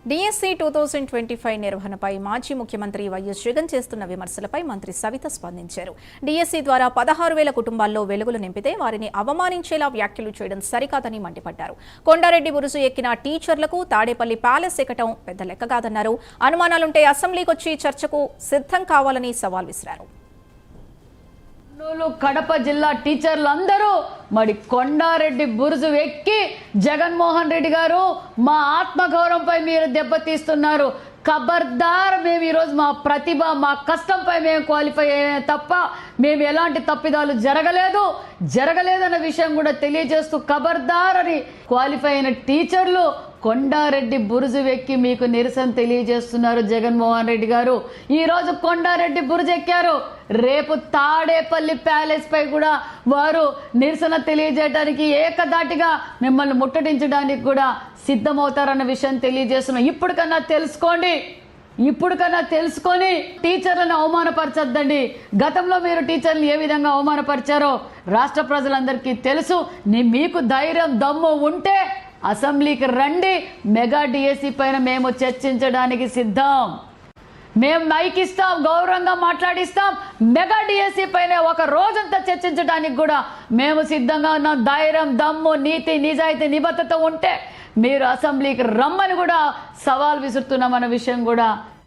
DSC 2025 నిర్వహణపై మాజీ ముఖ్యమంత్రి వైఎస్ జగన్ చేస్తున్న విమర్శలపై మంత్రి సవిత స్పందించారు. డిఎస్సి ద్వారా 16,000 కుటుంబాల్లో వెలుగులు నింపితే వారిని అవమానించేలా వ్యాఖ్యలు చేయడం సరికాదని మండిపడ్డారు. కొండారెడ్డి బురుజు ఎక్కిన టీచర్లకు తాడేపల్లి ప్యాలెస్ ఎక్కడం పెద్ద లెక్క కాదన్నారు. అనుమానాలుంటే అసెంబ్లీకొచ్చి చర్చకు సిద్ధం కావాలని సవాల్ విసిరారు. కడప జిల్లా టీచర్లందరూ మరి కొండారెడ్డి బురుజు ఎక్కి జగన్మోహన్ రెడ్డి గారు మా ఆత్మగౌరవంపై మీరు దెబ్బతీస్తున్నారు, ఖబర్దార్, మేము ఈరోజు మా ప్రతిభ మా కష్టంపై మేము క్వాలిఫై అయ్యే తప్ప మేము ఎలాంటి తప్పిదాలు జరగలేదన్న విషయం కూడా తెలియజేస్తూ ఖబర్దార్ అని క్వాలిఫై అయిన టీచర్లు కొండారెడ్డి బురుజు ఎక్కి మీకు నిరసన తెలియజేస్తున్నారు. జగన్మోహన్ రెడ్డి గారు ఈరోజు కొండారెడ్డి బురుజు ఎక్కారు, రేపు తాడేపల్లి ప్యాలెస్ పై కూడా వారు నిరసన తెలియజేయడానికి ఏకదాటిగా మిమ్మల్ని ముట్టడించడానికి కూడా సిద్ధమవుతారన్న విషయం తెలియజేస్తున్నాం. ఇప్పటికన్నా తెలుసుకొని టీచర్లను అవమానపరచొద్దండి. గతంలో మీరు చర్చలను ఏ విధంగా అవమానపరిచారో రాష్ట్ర ప్రజలందరికీ తెలుసు. మీకు ధైర్యం దమ్ము ఉంటే అసెంబ్లీకి రండి, మెగా డిఎస్సి పైన మేము చర్చించడానికి సిద్ధం. మేము మైక్ ఇస్తాం, గౌరవంగా మాట్లాడిస్తాం. మెగా డిఎస్సి పైన ఒక రోజంతా చర్చించడానికి కూడా మేము సిద్ధంగా ఉన్నాం. ధైర్యం దమ్ము నీతి నిజాయితీ నిబద్ధత ఉంటే మీరు అసెంబ్లీకి రమ్మని కూడా సవాల్ విసురుతున్నామన్న విషయం కూడా